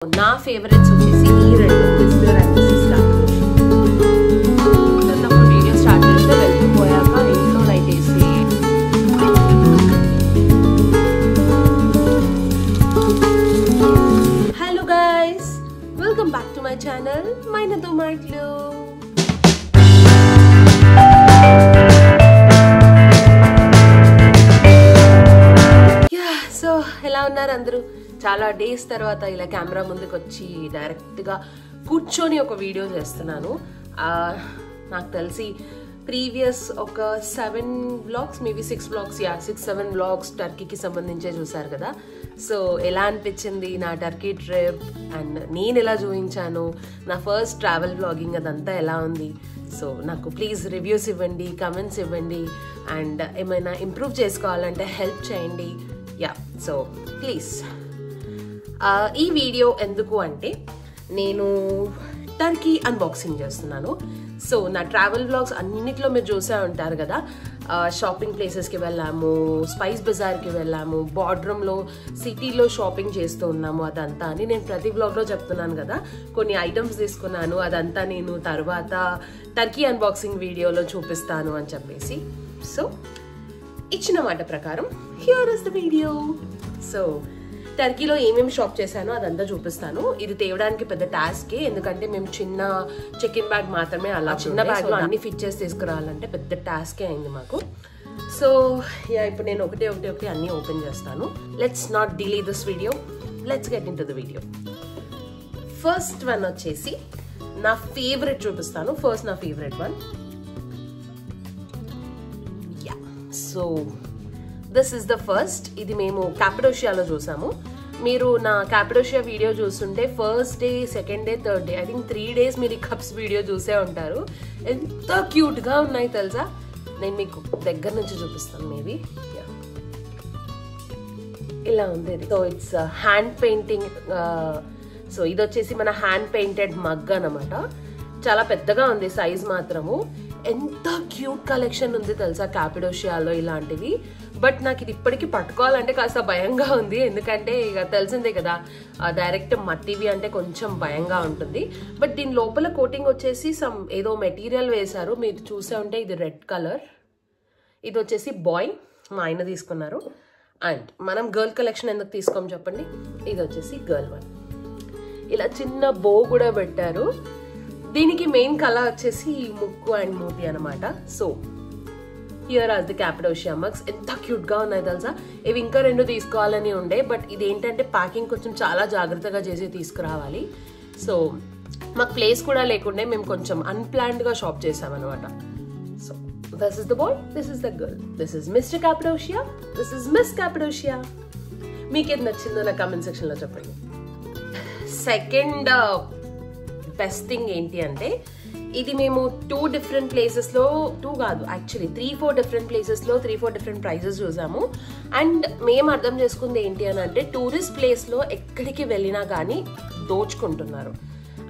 నా ఫేవరెట్స్ వచ్చేసి ఈ రెండు mister and missus Cappadocia. Video start చేస్తే వెళ్ళిపోయాక ఇంట్లో లైట్ వేసి hello guys, welcome back to my channel మైనతో మాటలు. సో ఎలా ఉన్నారు అందరూ? చాలా డేస్ తర్వాత ఇలా కెమెరా ముందుకు వచ్చి డైరెక్ట్గా కూర్చొని ఒక వీడియో చేస్తున్నాను. నాకు తెలిసి ప్రీవియస్ ఒక 7 వ్లాగ్స్, మేబీ 6 వ్లాగ్స్, 6-7 వ్లాగ్స్ టర్కీకి సంబంధించే చూసారు కదా. సో ఎలా అనిపించింది నా టర్కీ ట్రిప్ అండ్ నేను ఎలా చూపించాను, నా ఫస్ట్ ట్రావెల్ వ్లాగింగ్ అదంతా ఎలా ఉంది? సో నాకు ప్లీజ్ రివ్యూస్ ఇవ్వండి, కమెంట్స్ ఇవ్వండి అండ్ ఏమైనా ఇంప్రూవ్ చేసుకోవాలంటే హెల్ప్ చేయండి. Yeah, so please. ఈ వీడియో ఎందుకు అంటే నేను టర్కీ అన్బాక్సింగ్ చేస్తున్నాను. సో నా ట్రావెల్ వ్లాగ్స్ అన్నిట్లో మీరు చూసే ఉంటారు కదా, షాపింగ్ ప్లేసెస్కి వెళ్ళాము, స్పైస్ బజార్కి వెళ్ళాము, బార్డ్రూమ్లో సిటీలో షాపింగ్ చేస్తూ ఉన్నాము, అదంతా అని నేను ప్రతి వ్లాగ్లో చెప్తున్నాను కదా. కొన్ని ఐటమ్స్ తీసుకున్నాను, అదంతా నేను తర్వాత టర్కీ అన్బాక్సింగ్ వీడియోలో చూపిస్తాను అని చెప్పేసి. సో ఇచ్చిన మాట ప్రకారం here is the video. So టర్కీలో ఏమేమి షాప్ చేశానో అదంతా చూపిస్తాను. ఇది తేవడానికి పెద్ద టాస్కే, ఎందుకంటే మేము చిన్న చెక్-ఇన్ బ్యాగ్ మాత్రమే, అలా చిన్న బ్యాగ్లో అన్ని ఫిట్ చేసి తీసుకురావాలంటే పెద్ద టాస్కే అయింది మాకు. సో యా, ఇప్పుడు నేను ఒకటి అన్ని ఓపెన్ చేస్తాను. Let's not delay this video, let's get in to the video. First one వచ్చేసి నా ఫేవరెట్ చూపిస్తాను. ఫస్ట్ నా favourite one. Yeah, so this is the first. ఇది మేము కాపడోషియాలో చూసాము. మీరు నా కాపడోషియా వీడియో చూస్తుంటే first day, second day, third day, I think 3 days మీరు ఈ కప్స్ వీడియో చూసే ఉంటారు. ఎంత క్యూట్గా ఉన్నాయి తెలుసా. నేను మీకు దగ్గర నుంచి చూపిస్తాను. మేబీ ఇలా ఉంది. So it's hand painting. So ఇది వచ్చేసి మన హ్యాండ్ పెయింటెడ్ మగ్ అనమాట. చాలా పెద్దగా ఉంది సైజ్ మాత్రము. ఎంత క్యూట్ కలెక్షన్ ఉంది తెలుసా కాపడోషియాలో ఇలాంటివి. బట్ నాకు ఇది ఇప్పటికీ పట్టుకోవాలంటే కాస్త భయంగా ఉంది, ఎందుకంటే ఇక తెలిసిందే కదా, డైరెక్ట్ మట్టివి అంటే కొంచెం భయంగా ఉంటుంది. బట్ దీని లోపల కోటింగ్ వచ్చేసి ఏదో మెటీరియల్ వేశారు, మీరు చూసే ఉంటే. ఇది రెడ్ కలర్. ఇది వచ్చేసి బాయ్, మా ఆయన తీసుకున్నారు. అండ్ మనం గర్ల్ కలెక్షన్ ఎందుకు తీసుకోం చెప్పండి. ఇది వచ్చేసి గర్ల్ వన్. ఇలా చిన్న బో కూడా పెట్టారు. దీనికి మెయిన్ కలర్ వచ్చేసి ముక్కు అండ్ మూతి అనమాట. So here are the Cappadocia mugs. ఎంత క్యూట్గా ఉన్నాయి తెలుసా. ఇవి ఇంకా 2 తీసుకోవాలని ఉండే, బట్ ఇది ఏంటంటే ప్యాకింగ్ కొంచెం చాలా జాగ్రత్తగా చేసి తీసుకురావాలి. సో మాకు ప్లేస్ కూడా లేకుండే, మేము కొంచెం అన్ప్లాన్డ్గా షాప్ చేసామన్నమాట. So this is the boy, this is the girl, this is mister Cappadocia, this is miss Cappadocia. మీకేది నచ్చిందో నా కామెంట్ సెక్షన్లో చెప్పండి. సెకండ్ బెస్ట్ థింగ్ ఏంటి అంటే, ఇది మేము 2 డిఫరెంట్ ప్లేసెస్లో, 2 కాదు యాక్చువల్లీ 3-4 డిఫరెంట్ ప్లేసెస్లో 3-4 డిఫరెంట్ ప్రైజెస్ చూసాము. అండ్ మేము అర్థం చేసుకుంది ఏంటి అని అంటే, టూరిస్ట్ ప్లేస్లో ఎక్కడికి వెళ్ళినా కానీ దోచుకుంటున్నారు.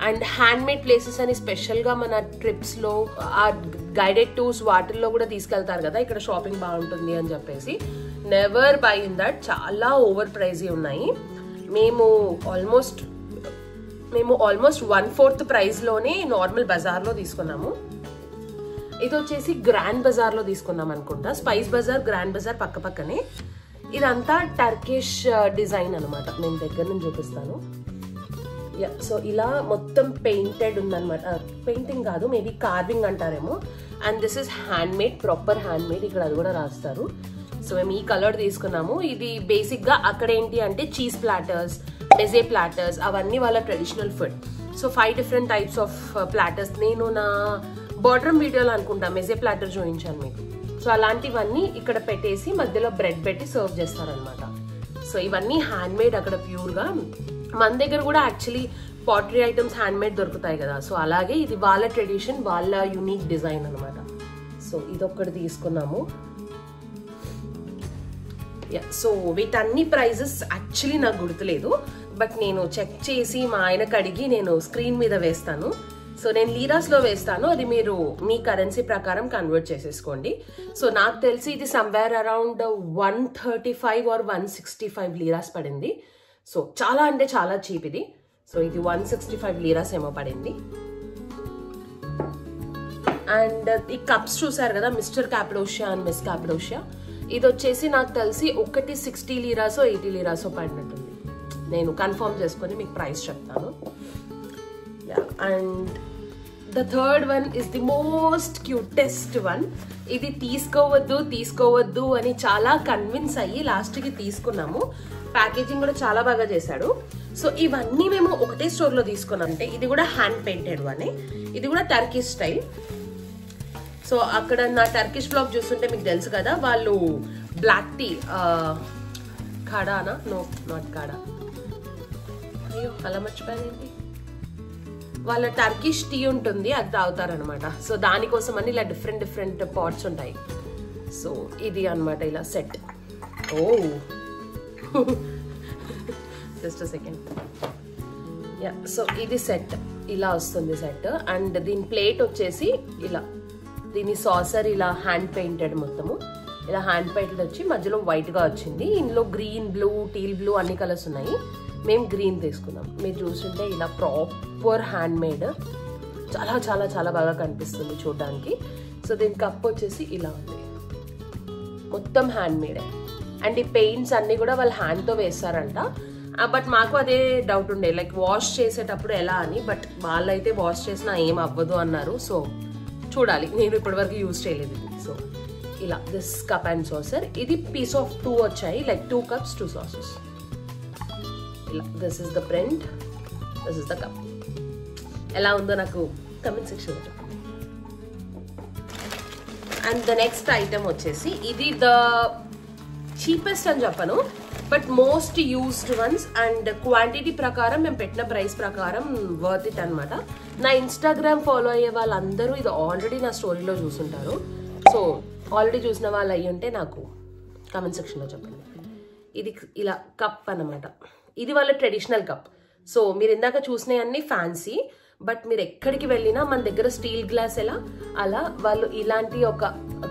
అండ్ హ్యాండ్మేడ్ ప్లేసెస్ అని స్పెషల్గా మన ట్రిప్స్లో, ఆ గైడెడ్ టూర్స్ వాటిల్లో కూడా తీసుకెళ్తారు కదా, ఇక్కడ షాపింగ్ బాగుంటుంది అని చెప్పేసి. Never by in that. చాలా ఓవర్ ప్రైజీ ఉన్నాయి. మేము ఆల్మోస్ట్ 1/4 ప్రైస్లోనే నార్మల్ బజార్లో తీసుకున్నాము. ఇది వచ్చేసి గ్రాండ్ బజార్లో తీసుకున్నాం అనుకుంటా. స్పైస్ బజార్, గ్రాండ్ బజార్ పక్క పక్కనే. ఇదంతా టర్కిష్ డిజైన్ అనమాట. నేను దగ్గర నుంచి చూపిస్తాను. యా, సో ఇలా మొత్తం పెయింటెడ్ ఉందన్నమాట. పెయింటింగ్ కాదు, మేబీ కార్వింగ్ అంటారేమో. And this is handmade, proper handmade. ఇక్కడ అది కూడా రాస్తారు. సో మేము ఈ కలర్ తీసుకున్నాము. ఇది బేసిక్గా అక్కడ ఏంటి అంటే చీజ్ ప్లాటర్స్, మెజే ప్లాటర్స్, అవన్నీ వాళ్ళ traditional food. So 5 different types of platters. నేను నా బార్డ్రూమ్ వీడియోలో అనుకుంటా మెజే ప్లాటర్ చూపించాను మీకు. సో అలాంటివన్నీ ఇక్కడ పెట్టేసి మధ్యలో బ్రెడ్ పెట్టి సర్వ్ చేస్తారనమాట. సో ఇవన్నీ హ్యాండ్మేడ్ అక్కడ ప్యూర్గా. మన దగ్గర కూడా యాక్చువల్లీ పాటరీ ఐటమ్స్ హ్యాండ్మేడ్ దొరుకుతాయి కదా. సో అలాగే ఇది వాళ్ళ ట్రెడిషన్, వాళ్ళ యూనిక్ డిజైన్ అనమాట. సో ఇదొక్కటి తీసుకున్నాము. యా, సో వీటన్ని ప్రైజెస్ యాక్చువల్లీ నాకు గుర్తులేదు, బట్ నేను చెక్ చేసి మా ఆయనకు అడిగి నేను స్క్రీన్ మీద వేస్తాను. సో నేను లీరాస్లో వేస్తాను, అది మీరు మీ కరెన్సీ ప్రకారం కన్వర్ట్ చేసేసుకోండి. సో నాకు తెలిసి ఇది సమ్వేర్ అరౌండ్ 135 or 165 లీరాస్ పడింది. సో చాలా అంటే చాలా చీప్ ఇది. సో ఇది 165 లీరాస్ ఏమో పడింది. అండ్ ఈ కప్స్ చూసారు కదా, మిస్టర్ క్యాపడోషియా అండ్ మిస్ క్యాపడోషియా. ఇది వచ్చేసి నాకు తెలిసి ఒకటి 60 లీరాసో 80 లీరాసో పడినట్టుంది. నేను కన్ఫర్మ్ చేసుకొని మీకు ప్రైస్ చెప్తాను. And the third one is the most cutest one. ఇది తీసుకోవద్దు అని చాలా కన్విన్స్ అయ్యి లాస్ట్కి తీసుకున్నాము. ప్యాకేజింగ్ కూడా చాలా బాగా చేశాడు. సో ఇవన్నీ మేము ఒకటే స్టోర్లో తీసుకున్నాం. అంటే ఇది కూడా హ్యాండ్ పెయింటెడ్ వన్, ఇది కూడా టర్కిష్ స్టైల్. సో అక్కడ నా టర్కిష్ బ్లాగ్ చూస్తుంటే మీకు తెలుసు కదా, వాళ్ళు బ్లాక్ టీ కాడానా, నో నాట్ కాడా, అయ్యో అలా మర్చిపోయానండి, వాళ్ళ టర్కిష్ టీ ఉంటుంది, అది తాగుతారనమాట. సో దానికోసం అని ఇలా డిఫరెంట్ పాట్స్ ఉంటాయి. సో ఇది అనమాట ఇలా సెట్. ఓ జస్ట్ సెకండ్. యా, సో ఇది సెట్ ఇలా వస్తుంది సెట్. అండ్ దీని ప్లేట్ వచ్చేసి ఇలా, దీని సాసర్ ఇలా హ్యాండ్ పెయింటెడ్, మొత్తము ఇలా హ్యాండ్ పెయింటెడ్ వచ్చి మధ్యలో వైట్గా వచ్చింది. ఇందులో గ్రీన్, బ్లూ, టీల్ బ్లూ అన్ని కలర్స్ ఉన్నాయి. మేము గ్రీన్ తీసుకున్నాం. మీరు చూస్తుంటే ఇలా ప్రాపర్ హ్యాండ్ మేడ్, చాలా చాలా చాలా బాగా కనిపిస్తుంది చూడడానికి. సో దీని కప్ వచ్చేసి ఇలా ఉంది, మొత్తం హ్యాండ్ మేడే. అండ్ ఈ పెయింట్స్ అన్ని కూడా వాళ్ళు హ్యాండ్తో వేస్తారంట. బట్ మాకు అదే డౌట్ ఉండే, లైక్ వాష్ చేసేటప్పుడు ఎలా అని. బట్ వాళ్ళైతే వాష్ చేసినా ఏం అవ్వదు అన్నారు. సో చూడాలి, నేను ఇప్పటివరకు యూజ్ చేయలేదు ఇది. సో ఇలా దిస్ కప్ అండ్ సాసర్. ఇది పీస్ ఆఫ్ 2 వచ్చాయి, లైక్ 2 cups 2 saucers. ఇలా this is the print, this is the cup. ఎలా ఉందో నాకు కమెంట్ సెక్షన్లో చెప్పండి. అండ్ ద నెక్స్ట్ ఐటమ్ వచ్చేసి, ఇది ద చీపెస్ట్ అని చెప్పను, but most used once. And quantity ప్రకారం మేము పెట్టిన ప్రైస్ ప్రకారం వర్త్ ఇట్ అనమాట. నా ఇన్స్టాగ్రామ్ ఫాలో అయ్యే వాళ్ళందరూ ఇది ఆల్రెడీ నా స్టోరీలో చూసుంటారు. సో ఆల్రెడీ చూసిన వాళ్ళు అయ్యి ఉంటే నాకు కామెంట్ సెక్షన్లో చెప్పండి. ఇది ఇలా కప్ అన్నమాట. ఇది వాళ్ళ ట్రెడిషనల్ కప్. సో మీరు ఇందాక చూసినవన్నీ ఫ్యాన్సీ, బట్ మీరు ఎక్కడికి వెళ్ళినా మన దగ్గర స్టీల్ గ్లాస్ ఎలా, అలా వాళ్ళు ఇలాంటి ఒక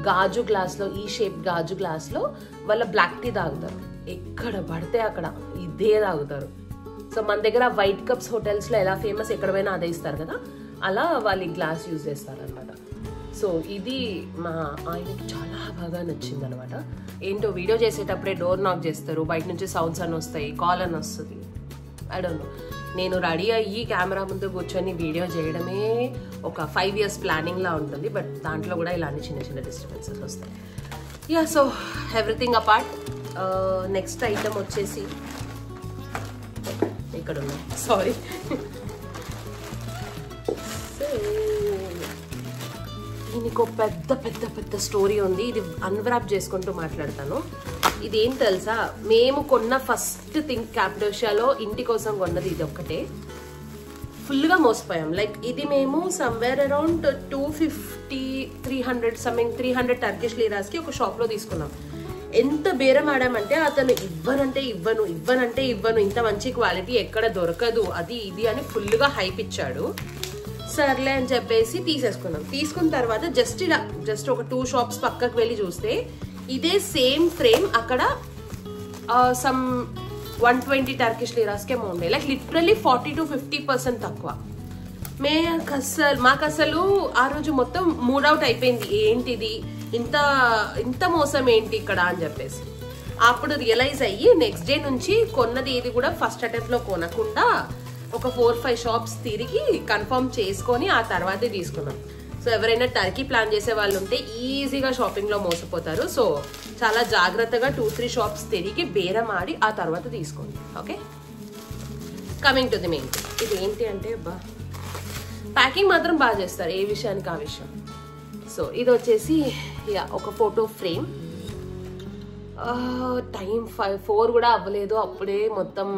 గాజు గ్లాస్లో, ఈ షేప్ గాజు గ్లాస్లో వాళ్ళ బ్లాక్ టీ తాగుతారు. ఎక్కడ పడితే అక్కడ ఇదే తాగుతారు. సో మన దగ్గర వైట్ కప్స్ హోటల్స్లో ఎలా ఫేమస్, ఎక్కడ పోయినా అదే ఇస్తారు కదా, అలా వాళ్ళు ఈ గ్లాస్ యూజ్ చేస్తారనమాట. సో ఇది మా ఆయనకి చాలా బాగా నచ్చింది అనమాట. ఏంటో వీడియో చేసేటప్పుడే డోర్ నాక్ చేస్తారు, బయట నుంచి సౌండ్స్ అని వస్తాయి, కాల్ అని వస్తుంది. ఐ డోంట్ నో, నేను రెడీ అయ్యి కెమెరా ముందు కూర్చొని వీడియో చేయడమే ఒక 5 years ప్లానింగ్లా ఉంటుంది. బట్ దాంట్లో కూడా ఇలాంటి చిన్న చిన్న డిస్టర్బెన్సెస్ వస్తాయి. Yeah, so everything apart, next item వచ్చేసి ఇక్కడ ఉన్నాయి, సారీ. దీనికి ఒక పెద్ద స్టోరీ ఉంది. ఇది అన్వ్రాప్ చేసుకుంటూ మాట్లాడతాను. ఇదేం తెలుసా, మేము కొన్న ఫస్ట్ థింగ్ క్యాపడోషియాలో ఇంటి కోసం కొన్నది ఇది ఒక్కటే. ఫుల్గా మోసపోయాం. లైక్ ఇది మేము సమ్వేర్ అరౌండ్ 250-300 సమ్థింగ్ 300 టర్కిష్ లీరాస్కి ఒక షాప్లో తీసుకున్నాం. ఎంత బేరం ఆడామంటే అతను ఇవ్వనంటే ఇవ్వను, ఇంత మంచి క్వాలిటీ ఎక్కడ దొరకదు, అది ఇది అని ఫుల్గా హైప్ ఇచ్చాడు. సర్లే అని చెప్పేసి తీసేసుకున్నాం. తీసుకున్న తర్వాత జస్ట్ ఒక 2 shops పక్కకు వెళ్ళి చూస్తే ఇదే సేమ్ ఫ్రేమ్ అక్కడ సమ్ 120 టర్కిష్ లీరాస్కే ఉండే. లైక్ లిటరల్లీ 40-50% తక్కువ. మాకు అసలు ఆ రోజు మొత్తం మూడౌట్ అయిపోయింది, ఏంటిది ఇంత మోసం ఏంటి ఇక్కడ అని చెప్పేసి. అప్పుడు రియలైజ్ అయ్యి నెక్స్ట్ డే నుంచి కొన్నది ఏది కూడా ఫస్ట్ అటెంప్ట్లో కొనకుండా ఒక 4-5 shops తిరిగి కన్ఫర్మ్ చేసుకొని ఆ తర్వాతే తీసుకున్నాం. సో ఎవరైనా టర్కీ ప్లాన్ చేసే వాళ్ళు ఉంటే ఈజీగా షాపింగ్లో మోసపోతారు. సో చాలా జాగ్రత్తగా 2-3 shops తిరిగి బేరం ఆడి ఆ తర్వాత తీసుకోండి. Okay, coming to the main. ఇది ఏంటి అంటే, ప్యాకింగ్ మాత్రం బాగా చేస్తారు, ఏ విషయానికి ఆ విషయం. సో ఇది వచ్చేసి ఒక ఫోటో ఫ్రేమ్. టైం 4 కూడా అవ్వలేదు, అప్పుడే మొత్తం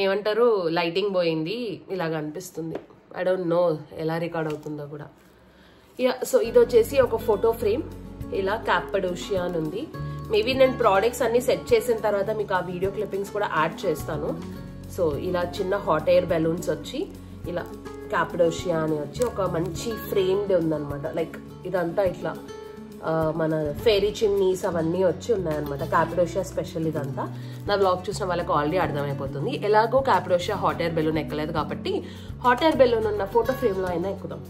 ఏమంటారు లైటింగ్ పోయింది, ఇలాగ అనిపిస్తుంది. ఐ డోంట్ నో ఎలా రికార్డ్ అవుతుందో కూడా. సో ఇది వచ్చేసి ఒక ఫోటో ఫ్రేమ్, ఇలా క్యాపడోషియా అని ఉంది. మేబీ నేను ప్రోడక్ట్స్ అన్ని సెట్ చేసిన తర్వాత మీకు ఆ వీడియో క్లిప్పింగ్స్ కూడా యాడ్ చేస్తాను. సో ఇలా చిన్న హాట్ ఎయిర్ బెలూన్స్ వచ్చి ఇలా క్యాపడోషియా అని వచ్చి ఒక మంచి ఫ్రేమ్డ్ ఉందనమాట. లైక్ ఇదంతా ఇట్లా మన ఫెరీ చిమ్నీస్ అవన్నీ వచ్చి ఉన్నాయన్నమాట. కాపడోషియా స్పెషల్ ఇదంతా. నా వ్లాగ్ చూసిన వాళ్ళకి ఆల్రెడీ అర్థమైపోతుంది. ఎలాగో కాపడోషియా హాట్ ఎయిర్ బెలూన్ ఎక్కలేదు కాబట్టి హాట్ ఎయిర్ బెలూన్ ఉన్న ఫోటో ఫ్రేమ్లో అయినా ఎక్కుదాం.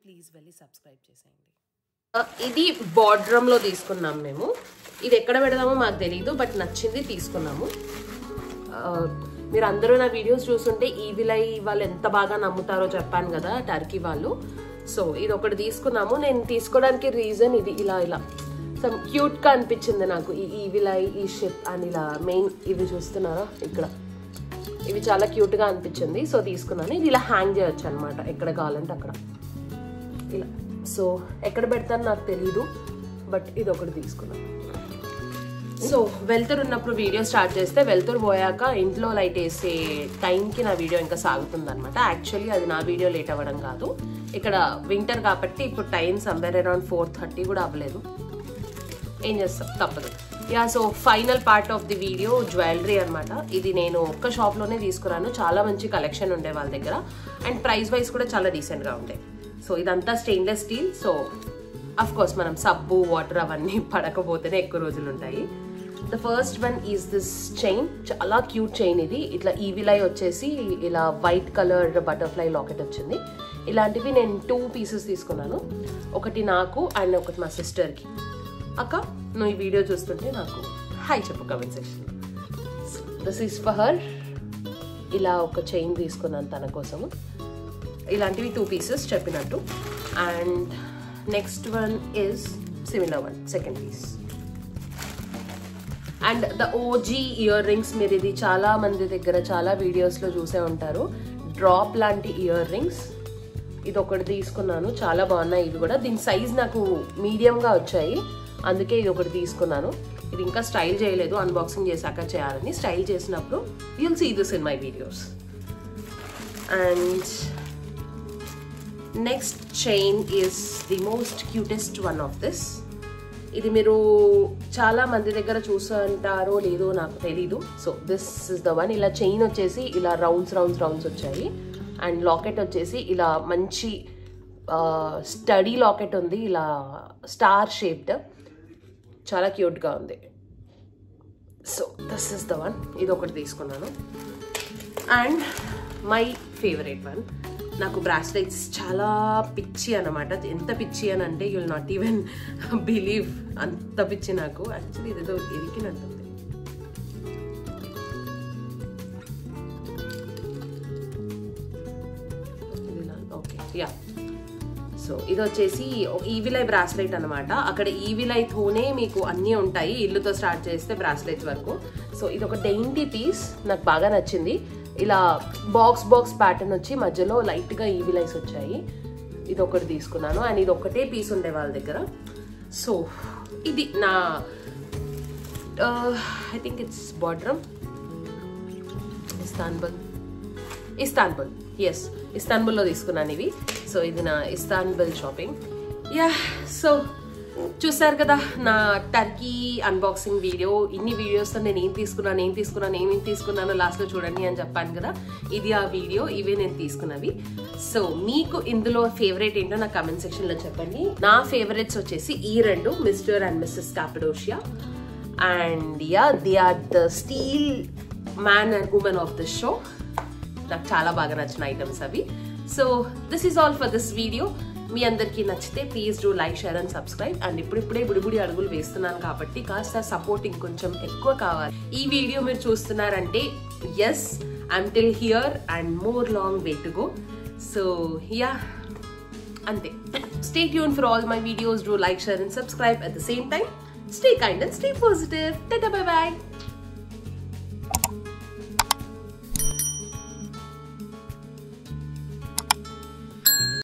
ప్లీజ్ వెళ్ళి సబ్స్క్రైబ్ చేసేయండి. ఇది బార్డ్రమ్లో తీసుకున్నాం మేము. ఇది ఎక్కడ పెడదామో మాకు తెలియదు, బట్ నచ్చింది తీసుకున్నాము. మీరు అందరూ నా వీడియోస్ చూస్తుంటే ఈవిలై వాళ్ళు ఎంత బాగా నమ్ముతారో చెప్పాను కదా, టర్కీ వాళ్ళు. సో ఇది ఒకటి తీసుకున్నాము. నేను తీసుకోవడానికి రీజన్ ఇది, ఇలా ఇలా సమ్ క్యూట్గా అనిపించింది నాకు. ఈ ఈవిలై, ఈ షిప్ అని ఇలా మెయిన్ ఇవి చూస్తున్నారా ఇక్కడ, ఇవి చాలా క్యూట్గా అనిపించింది. సో తీసుకున్నాను. ఇది ఇలా హ్యాంగ్ చేయొచ్చు అనమాట ఎక్కడ కావాలంటే అక్కడ ఇలా. సో ఎక్కడ పెడతాను నాకు తెలీదు, బట్ ఇది ఒకటి తీసుకున్నాను. సో వెళ్తురు ఉన్నప్పుడు వీడియో స్టార్ట్ చేస్తే వెళ్తురు పోయాక ఇంట్లో లైట్ వేసే టైంకి నా వీడియో ఇంకా సాగుతుంది అనమాట. యాక్చువల్లీ అది నా వీడియో లేట్ అవ్వడం కాదు, ఇక్కడ వింటర్ కాబట్టి ఇప్పుడు టైం సమ్వేర్ అరౌండ్ 4:30 కూడా అవ్వలేదు. ఏం చేస్తాం, తప్పదు. Yeah, so final part of the video jewellery అనమాట. ఇది నేను ఒక్క షాప్లోనే తీసుకున్నాను. చాలా మంచి కలెక్షన్ ఉండే వాళ్ళ దగ్గర, అండ్ ప్రైస్ వైజ్ కూడా చాలా డీసెంట్గా ఉంటాయి. సో ఇదంతా stainless steel. So of course మనం సబ్బు, వాటర్ అవన్నీ పడకపోతేనే ఎక్కువ రోజులు ఉంటాయి. The first one is this chain. చాలా క్యూట్ చైన్ ఇది. ఇట్లా ఈవిలై వచ్చేసి ఇలా వైట్ కలర్ బటర్ఫ్లై లాకెట్ వచ్చింది. ఇలాంటివి నేను 2 పీసెస్ తీసుకున్నాను. ఒకటి నాకు అండ్ ఒకటి మా సిస్టర్కి. అక్క, నువ్వు ఈ వీడియో చూస్తుంటే నాకు హాయ్ చెప్పు కమెంట్ సెక్షన్లో. This is for her. ఇలా ఒక చైన్ తీసుకున్నాను తన కోసము. ఇలాంటివి 2 పీసెస్ చెప్పినట్టు. And next one is similar one, second piece. And the OG earrings. మీరు ఇది చాలా మంది దగ్గర చాలా వీడియోస్లో చూసే ఉంటారు. డ్రాప్ లాంటి ఇయర్ రింగ్స్. ఇది ఒకటి తీసుకున్నాను, చాలా బాగున్నాయి ఇవి కూడా. దీని సైజ్ నాకు మీడియంగా వచ్చాయి, అందుకే ఇది ఒకటి తీసుకున్నాను. ఇది ఇంకా స్టైల్ చేయలేదు, అన్బాక్సింగ్ చేశాక చేయాలని. స్టైల్ చేసినప్పుడు you'll see this in my videos. And next chain is the most cutest one of this. ఇది మీరు చాలా మంది దగ్గర చూస్తుంటారో లేదో నాకు తెలీదు. So this is the one. ఇలా చైన్ వచ్చేసి ఇలా రౌండ్స్ వచ్చాయి. అండ్ లాకెట్ వచ్చేసి ఇలా మంచి స్టడీ లాకెట్ ఉంది, ఇలా స్టార్ షేప్డ్. చాలా క్యూట్గా ఉంది. So this is the one. ఇది ఒకటి తీసుకున్నాను. అండ్ మై ఫేవరెట్ వన్, నాకు బ్రాస్లెట్స్ చాలా పిచ్చి అనమాట. ఎంత పిచ్చి అని అంటే యుల్ నాట్ ఈవెన్ బిలీవ్, అంత పిచ్చి నాకు. యాక్చువల్లీ ఇదేదో ఇరికినట్టుంది. Okay, yeah. సో ఇది వచ్చేసి ఈవిలై బ్రాస్లెట్ అనమాట. అక్కడ ఈవిలైతోనే మీకు అన్నీ ఉంటాయి, ఇల్లుతో స్టార్ట్ చేస్తే బ్రాస్లెట్స్ వరకు. సో ఇది ఒక డెయింటీ పీస్, నాకు బాగా నచ్చింది. ఇలా బాక్స్ ప్యాటర్న్ వచ్చి మధ్యలో లైట్గా ఈవిలైస్ వచ్చాయి. ఇది ఒకటి తీసుకున్నాను. అండ్ ఇది ఒకటే పీస్ ఉండే వాళ్ళ దగ్గర. సో ఇది నా I think it's Bodrum, Istanbul. Yes, ఇస్తాన్బుల్లో తీసుకున్నాను ఇవి. సో ఇది నా ఇస్తాన్బుల్ షాపింగ్. యా, సో చూసారు కదా నా టర్కీ అన్బాక్సింగ్ వీడియో. ఇన్ని వీడియోస్తో నేను ఏం తీసుకున్నాను లాస్ట్లో చూడండి అని చెప్పాను కదా. ఇది ఆ వీడియో, ఇవే నేను తీసుకున్నవి. సో మీకు ఇందులో ఫేవరెట్ ఏంటో నా కమెంట్ సెక్షన్లో చెప్పండి. నా ఫేవరెట్స్ వచ్చేసి ఈ 2, mister and missus Cappadocia. And yeah, they are the steel man and women of the show. నాకు చాలా బాగా నచ్చిన ఐటమ్స్ అవి. So this is all for this video. మీ అందరికీ నచ్చితే please do like, share and subscribe. And ఇప్పుడిప్పుడే బుడిబుడి అడుగులు వేస్తున్నాను కాబట్టి కాస్త సపోర్ట్ ఇంకొంచెం ఎక్కువ కావాలి. ఈ వీడియో మీరు చూస్తున్నారంటే yes, I'm till here and more long way to go. So yeah, అంతే. Stay tuned for all my videos. Do like, share and subscribe. At the same time, stay kind and stay positive. Tata, bye bye.